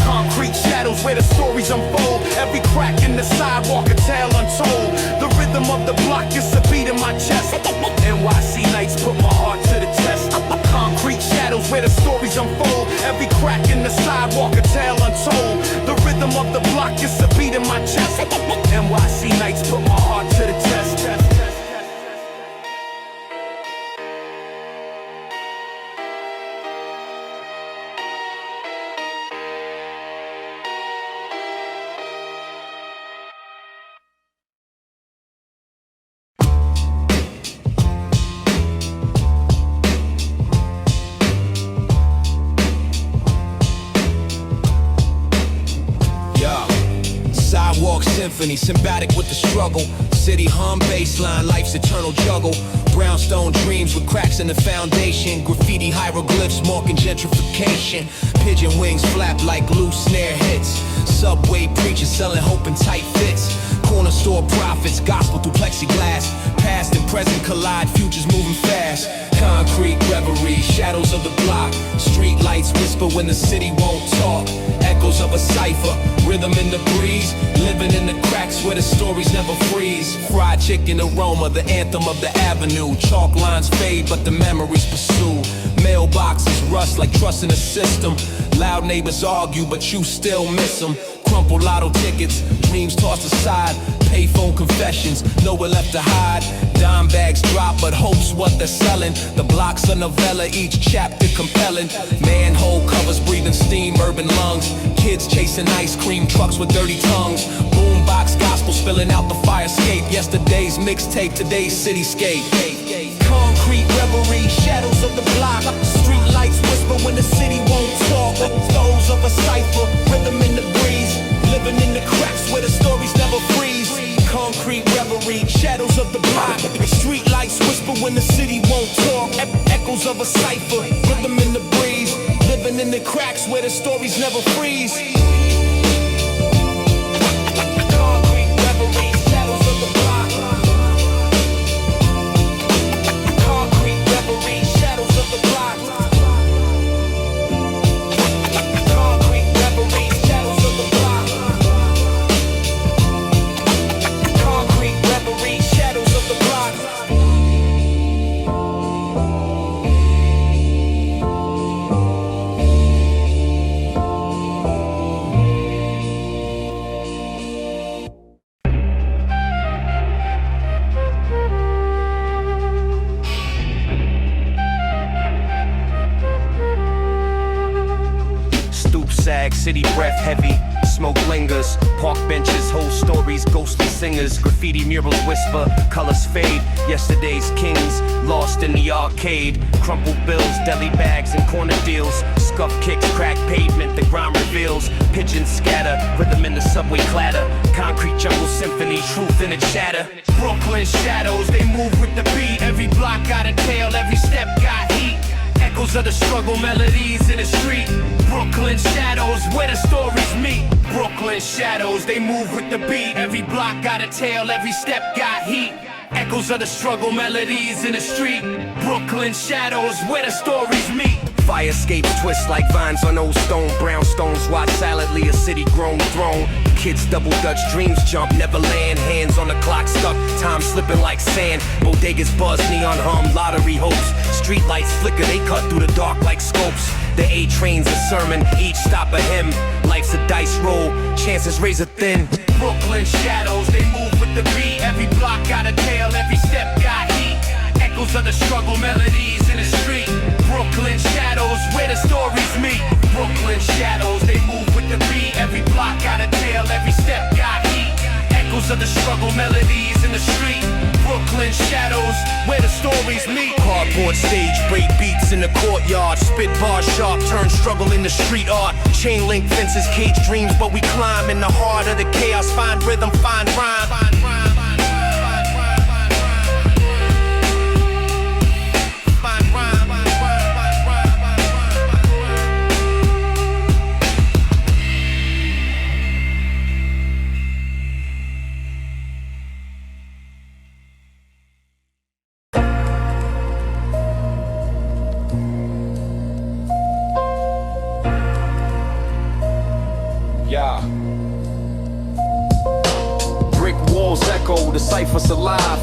Concrete shadows where the stories unfold. Every crack in the sidewalk, a tale untold. The rhythm of the block is a beat in my chest. NYC nights put my heart to the test. Concrete shadows where the stories unfold. Every crack in the sidewalk, a tale untold. The rhythm of the block is a beat in my chest. NYC nights put my heart to the test. symphony, symbiotic with the struggle. City hum, baseline, life's eternal juggle. Brownstone dreams with cracks in the foundation. Graffiti hieroglyphs marking gentrification. Pigeon wings flap like loose snare hits. Subway preachers selling hope in tight fits. Corner store prophets, gospel through plexiglass. Past and present collide, futures moving fast. Concrete reverie, shadows of the block. Street lights whisper when the city won't talk. Echoes of a cipher, rhythm in the breeze. Living in the cracks where the stories never freeze. Fried chicken aroma, the anthem of the avenue. Chalk lines fade, but the memories pursue. Mailboxes rust like trust in the system. Loud neighbors argue, but you still miss them. Crumpled lotto tickets, dreams tossed aside. Payphone confessions, nowhere left to hide. Dime bags drop, but hope's what they're selling. The block's a novella, each chapter compelling. Manhole covers breathing steam, urban lungs. Kids chasing ice cream trucks with dirty tongues. Boombox gospel spilling out the fire escape. Yesterday's mixtape, today's cityscape. Concrete reverie, shadows of the block. Street lights whisper when the city won't talk. Those of a cipher, rhythm in the breeze. Living in the cracks where the stories never freeze. Concrete reverie, shadows of the block. Street lights whisper when the city won't talk. Echoes of a cipher, rhythm in the breeze. Living in the cracks where the stories never freeze. Concrete reverie, shadows of the block. Concrete reverie, shadows of the block. Concrete reverie, shadows of the block. Concrete reverie, shadows of the block. Stoop sag, city breath heavy. Smoke lingers, park benches, whole stories, ghostly singers. Graffiti murals whisper, colors fade. Yesterday's kings, lost in the arcade. Crumpled bills, deli bags and corner deals. Scuff kicks, crack pavement, the ground reveals. Pigeons scatter, rhythm in the subway clatter. Concrete jungle symphony, truth in its shatter. Brooklyn shadows, they move with the beat. Every block got a tail, every step got heat. Echoes of the struggle, melodies in the street. Brooklyn shadows, where the stories meet. Brooklyn shadows, they move with the beat. Every block got a tail, every step got heat. Echoes of the struggle, melodies in the street. Brooklyn shadows, where the stories meet. Fire escapes twist like vines on old stone. Brownstones watch silently, a city grown throne. Kids double dutch, dreams jump, never land. Hands on the clock stuck, time slipping like sand. Bodegas buzz, neon hum, lottery hopes. Street lights flicker, they cut through the dark like scopes. The A train's a sermon, each stop a hymn. Life's a dice roll, chances razor thin. Brooklyn shadows, they move with the beat. Every block got a tail, every step got heat. Echoes of the struggle, melodies in the street. Brooklyn shadows, where the stories meet. Brooklyn shadows, they move with the beat. Every block got a tail, every step got heat. Echoes of the struggle, melodies in the street. Brooklyn shadows, where the stories meet. Cardboard stage, break beats in the courtyard. Spit bars sharp, turn struggle into street art. Chain link fences, cage dreams, but we climb in the heart of the chaos. Find rhythm, find rhyme. Brick walls echo, the cipher's alive.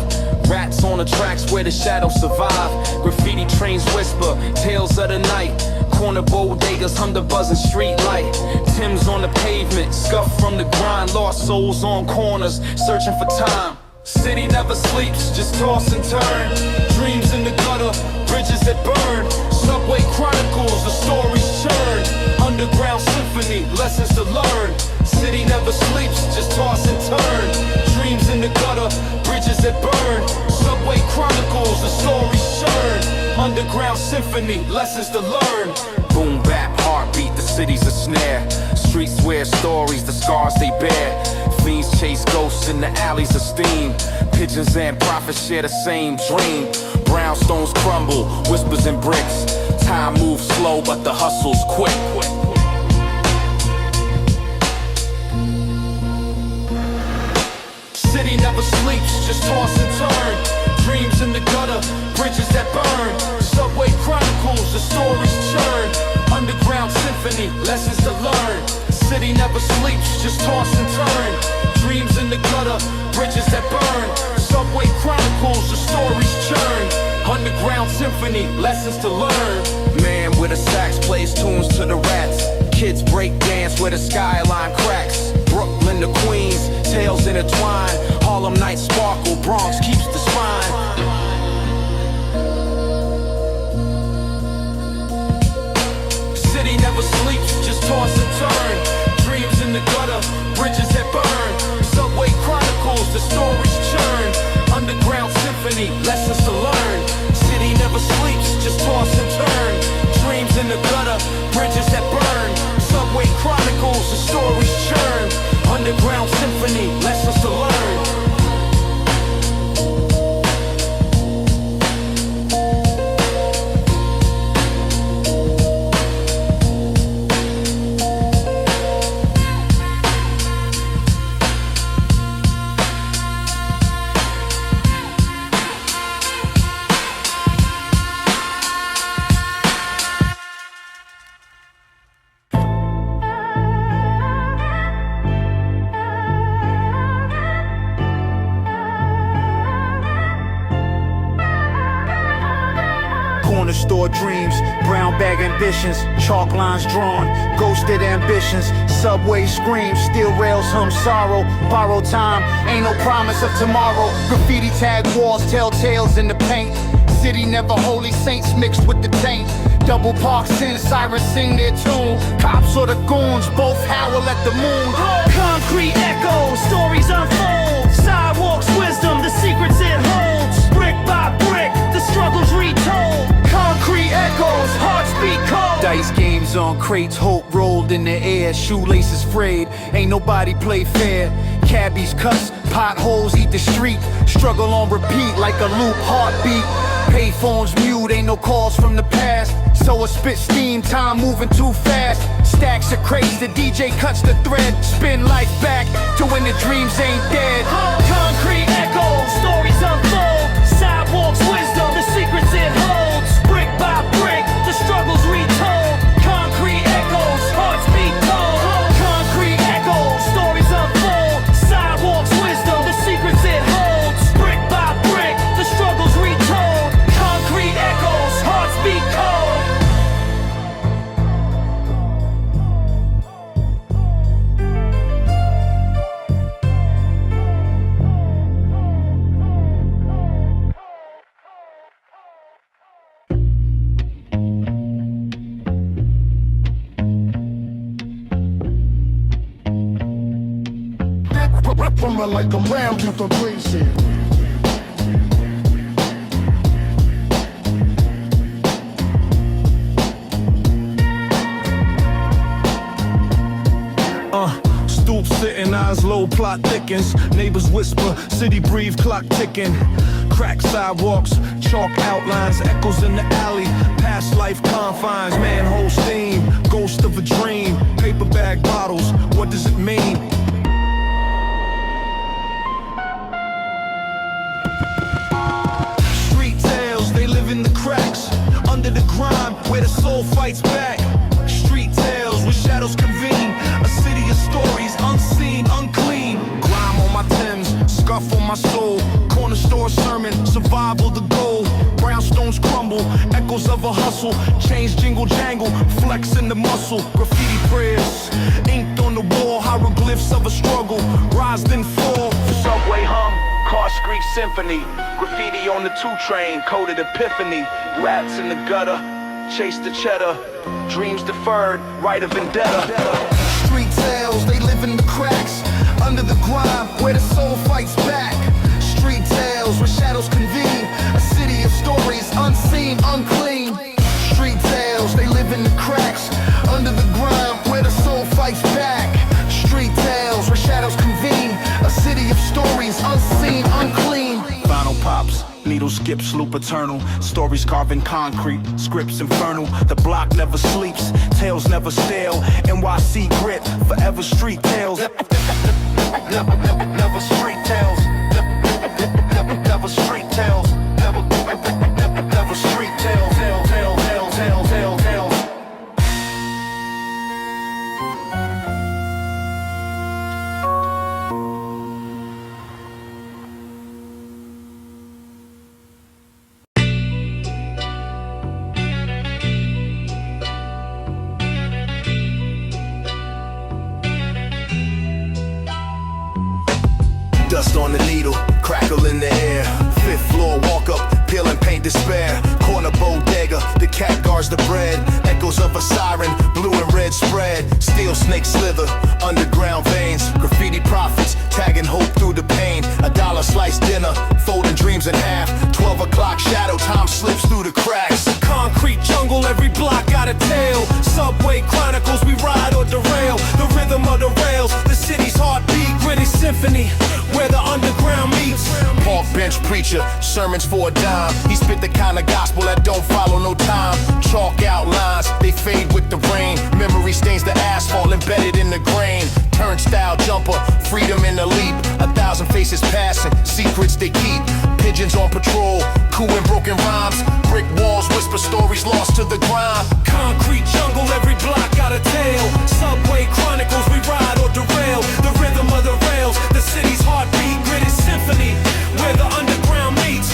Rats on the tracks where the shadows survive. Graffiti trains whisper, tales of the night. Corner bodegas hum the buzzing street light. Tim's on the pavement, scuffed from the grind. Lost souls on corners, searching for time. City never sleeps, just toss and turn. Dreams in the gutter, bridges that burn. Subway chronicles, the stories churn. Underground symphony, lessons to learn. City never sleeps, just toss and turn. Dreams in the gutter, bridges that burn. Subway chronicles, the stories churn. Underground symphony, lessons to learn. Boom bap, heartbeat, the city's a snare. Streets wear stories, the scars they bear. Fiends chase ghosts in the alleys of steam. Pigeons and prophets share the same dream. Brownstones crumble, whispers and bricks. Time moves slow, but the hustle's quick. City never sleeps, just toss and turn. Dreams in the gutter, bridges that burn. Subway chronicles, the stories churn. Underground symphony, lessons to learn. City never sleeps, just toss and turn. Dreams in the gutter, bridges that burn. Subway chronicles, the stories churn. Underground symphony, lessons to learn. Man with a sax plays tunes to the rats. Kids break dance where the skyline cracks. Brooklyn to Queens, tales intertwine. Harlem nights sparkle, Bronx keeps the spine. City never sleeps, just toss and turn. Dreams in the gutter, bridges that burn. Subway chronicles, the stories churn. Underground symphony, lessons to learn. City never sleeps, just toss and turn. Dreams in the gutter, bridges that burn. Subway chronicles, the stories churn. Underground symphony, lessons to learn. Corner store dreams, brown bag ambitions, chalk lines drawn, ghosted ambitions, subway screams, steel rails hum sorrow, borrowed time, ain't no promise of tomorrow, graffiti tag walls tell tales in the paint, city never holy saints mixed with the taint, double park sin, sirens sing their tune, cops or the goons both howl at the moon, Concrete echoes, stories unfold. Sidewalks, wisdom, the secrets it holds. Brick by brick, the struggles retold. Concrete echoes, hearts beat cold. dice games on crates, hope rolled in the air, shoelaces frayed, ain't nobody play fair, cabbies cuss, potholes eat the street, struggle on repeat like a loop heartbeat, payphones mute, ain't no calls from the past, so I spit steam, time moving too fast, stacks of crates, the DJ cuts the thread, spin life back to when the dreams ain't dead. Concrete echoes, stories unfold. Sidewalks, wisdom, the secrets it holds. Brick by brick, the struggles retold. Concrete echoes, hearts beat cold. Concrete echoes, stories unfold. Sidewalks, wisdom, the secrets it holds. Brick by brick, the struggles retold. Concrete echoes, hearts beat cold. From like a round with a crazy. Stoop sitting, eyes low, plot thickens. Neighbors whisper, city breathe, clock ticking. Cracked sidewalks, chalk outlines, echoes in the alley. Past life confines, manhole steam, ghost of a dream. Paper bag bottles, what does it mean? Street tales, they live in the cracks. Under the grime, where the soul fights back. Street tales, where shadows convene. A city of stories, unseen, unclean. Grime on my Timbs, scuff on my soul. Corner store sermon, survival the goal. Brownstones crumble, echoes of a hustle. Chains jingle jangle, flex in the muscle. Graffiti prayers, inked on the wall. Hieroglyphs of a struggle, rise then fall. Subway hum, car screech symphony. Graffiti on the 2 train, coded epiphany. Rats in the gutter, chase the cheddar. Dreams deferred, right of vendetta. Street tales, they live in the cracks. Under the grime, where the soul fights back. Street tales, where shadows convene. A city of stories, unseen, unclean. Street tales, they live in the cracks. Under the grime, needle, skips loop eternal. Stories carved in concrete, scripts infernal. The block never sleeps, tales never stale. NYC grit, forever street tales. Never street tales. Never street tales. Never street tales. Dust on the needle, crackle in the air. Fifth floor, walk up, peel and paint despair. Corner bodega, the cat guards the bread. Echoes of a siren, blue and red spread. Steel snake slither, underground veins. Graffiti prophets, tagging hope through the pain. $1 slice dinner, folding dreams in half. 12 o'clock shadow, time slips through the cracks. Concrete jungle, every block got a tale. Subway chronicles, we ride or derail. The rhythm of the rails, the city's heartbeat. Gritty symphony, where the underground meets. Park bench preacher, sermons for a dime. He spit the kind of gospel that don't follow no time. Chalk outlines, they fade with the rain. Memory stains the asphalt embedded in the grain. Turnstile jumper, freedom in the leap. 1,000 faces passing, secrets they keep. Pigeons on patrol, cooing broken rhymes. Brick walls whisper stories lost to the grime. Concrete jungle, every block got a tale. Subway chronicles, we ride or derail. The rhythm of the rails, the city's heartbeat. Gritty symphony, where the underground meets.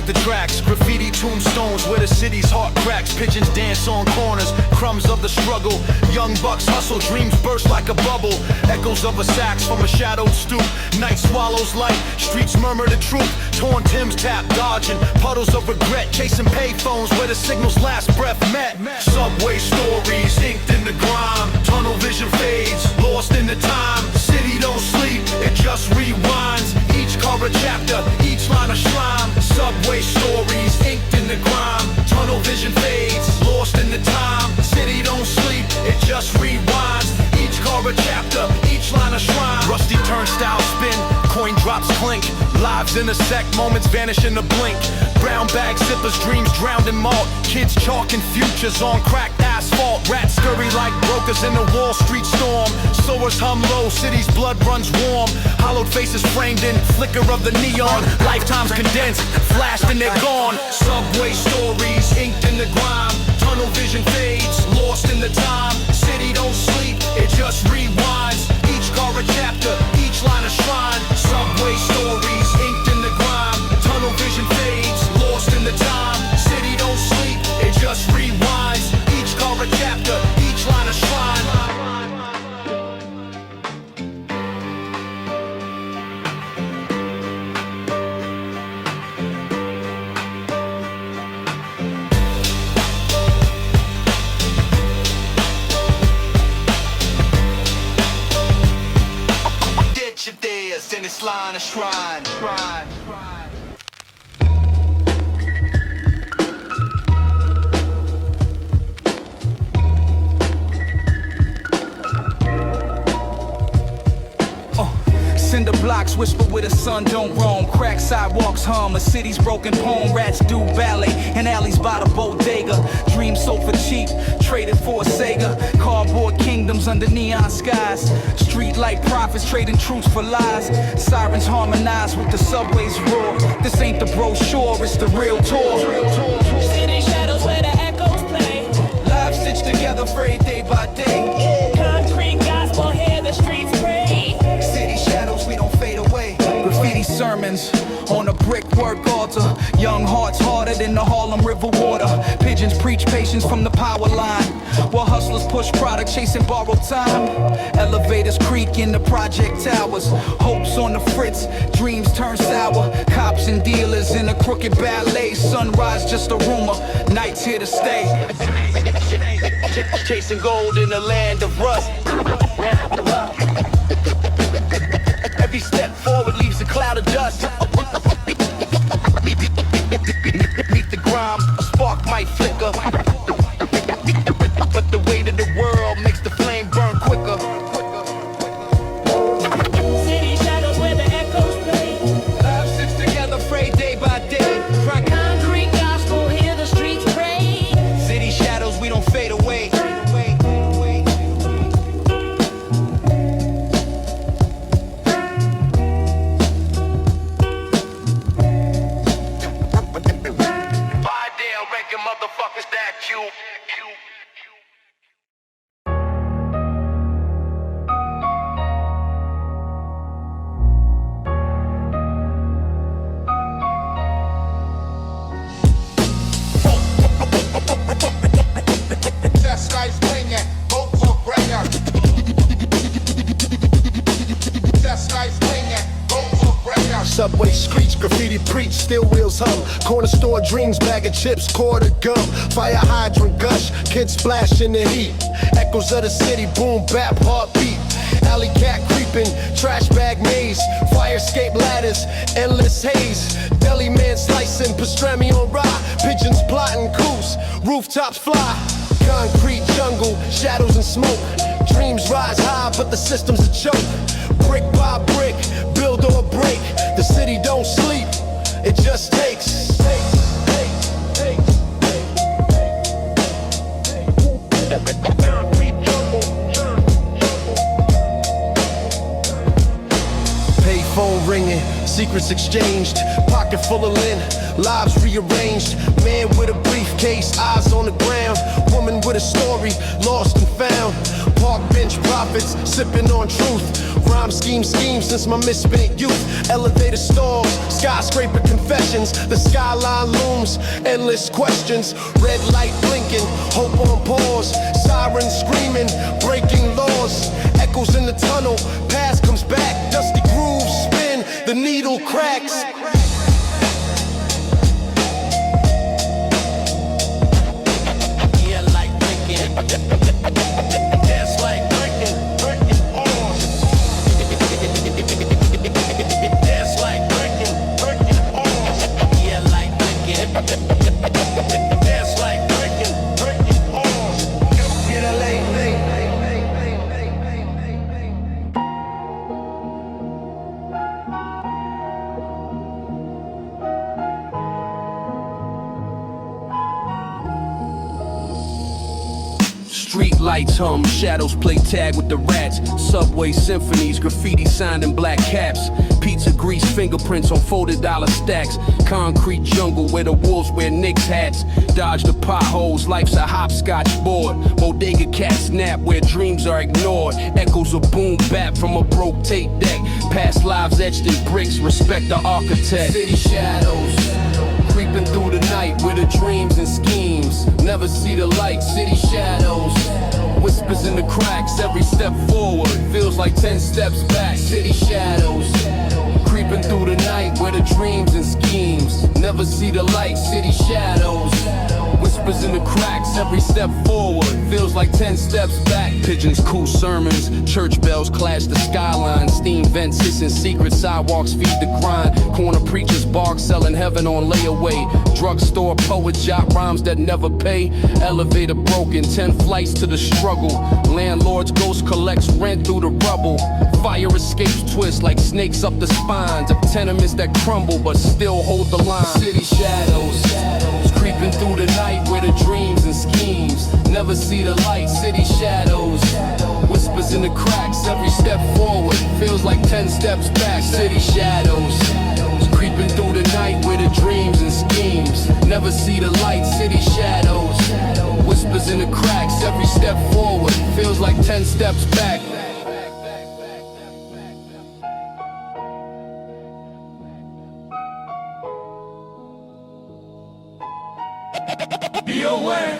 The tracks, graffiti tombstones where the city's heart cracks. Pigeons dance on corners, crumbs of the struggle. Young bucks hustle, dreams burst like a bubble. Echoes of a sax from a shadowed stoop. Night swallows light, streets murmur the truth. Torn Timbs tap, dodging puddles of regret. Chasing payphones where the signal's last breath met. Subway stories inked in the grime. Tunnel vision fades, lost in the time. City don't sleep, it just rewinds. Each car a chapter, each line a shrine. Subway stories inked in the grime. Tunnel vision fades, lost in the time. City don't sleep, it just rewinds. Each car a chapter, each line a shrine. Rusty turnstile spin, coin drops clink. Lives intersect, moments vanish in a blink. Brown bag sippers, dreams drowned in malt. Kids chalking futures on cracked asphalt. Rats scurry like brokers in a Wall Street storm. Sowers hum low, city's blood runs warm. Hollowed faces framed in flicker of the neon. Lifetimes condensed, flashed and they're gone. Subway stories inked in the grime. Tunnel vision fades, lost in the time. City don't sleep, it just rewinds. Each car a chapter, each line a shrine. Subway stories inked in the grime. Tunnel vision fades, lost in the time. City don't sleep, it just rewinds. Each car a chapter, each line a shrine. In this line of shrine. Cinder blocks whisper where the sun don't roam. Crack sidewalks hum, a city's broken poem. Rats do ballet in alleys by the bodega. Dreams sold for cheap, traded for a Sega. Cardboard kingdoms under neon skies. Street light prophets trading truths for lies. Sirens harmonize with the subway's roar. This ain't the brochure, it's the real tour. City shadows where the echoes play. Lives stitched together, frayed day by day. Concrete gospel, hear the streets pray. City shadows, we don't fade away. Graffiti sermons, pigeons on a brickwork altar. Young hearts harder than the Harlem River water. Pigeons preach patience from the power line, while hustlers push product chasing borrowed time. Elevators creak in the project towers. Hopes on the fritz, dreams turn sour. Cops and dealers in a crooked ballet. Sunrise just a rumor, night's here to stay. Chasing gold in the land of rust. Every step forward leaves a cloud of dust. Meet the grime, a spark might flicker, but the weight of the world makes the flame burn quicker. City shadows where the echoes play. Love sits together, frayed day by day. Concrete gospel, hear the streets pray. City shadows, we don't fade away. Motherfuckers that you Just nice swinging, vote for Breyer. Just nice swinging, vote for Breyer. Subway screech, graffiti preach, steel wheels hum. Corner store dreams, bag of chips, quarter gum. Fire hydrant gush, kids splash in the heat. Echoes of the city, boom, bap, heartbeat. Alley cat creeping, trash bag maze. Fire escape ladders, endless haze. Deli man slicing, pastrami on rye. Pigeons plotting coups, rooftops fly. Concrete jungle, shadows and smoke. Dreams rise high, but the system's a choke. Brick by brick, build or break. The city don't sleep, it just takes. Payphone ringing, secrets exchanged, pocket full of lint, lives rearranged. Man with a briefcase, eyes on the ground. Woman with a story, lost and found. Park bench prophets, sipping on truth. Rhyme scheme since my misspent youth. Elevator stalls, skyscraper confessions. The skyline looms, endless questions. Red light blinking, hope on pause. Sirens screaming, breaking laws. Echoes in the tunnel, past comes back. Dusty grooves spin, the needle cracks. Yeah, like blinking. That's like blinking. That's like blinking. Yeah, like blinking. That's like blinking. Get a late. Street lights hum, shadows play tag with the rats. Subway symphonies, graffiti signed in black caps. Pizza grease, fingerprints on folded dollar stacks. Concrete jungle where the wolves wear Knicks hats. Dodge the potholes, life's a hopscotch board. Bodega cats nap where dreams are ignored. Echoes of boom bap from a broke tape deck. Past lives etched in bricks, respect the architect. City shadows, creeping through the night with the dreams and schemes. Never see the light, city shadows. Whispers in the cracks, every step forward feels like 10 steps back. City shadows, creeping through the night with the dreams and schemes. Never see the light, city shadows. Whispers in the cracks, every step forward feels like 10 steps back. Pigeons cool sermons, church bells clash the skyline. Steam vents hissing secrets, sidewalks feed the grind. Corner preachers bark, selling heaven on layaway. Drugstore poets jot rhymes that never pay. Elevator broken, 10 flights to the struggle. Landlord's ghost collects rent through the rubble. Fire escapes twist like snakes up the spines of tenements that crumble but still hold the line. City shadows, creeping through the night where the dreams and schemes never see the light. City shadows, whispers in the cracks, every step forward feels like 10 steps back. City shadows, creeping through the night where the dreams and schemes never see the light. City shadows, whispers in the cracks, every step forward feels like 10 steps back. Be aware.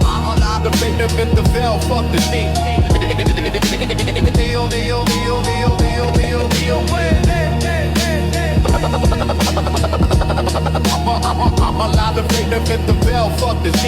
I'm alive to make the fit the bell, fuck the D. Deal, deal, deal, deal, deal, deal, deal, I'm alive to make the fit the bell, fuck the D.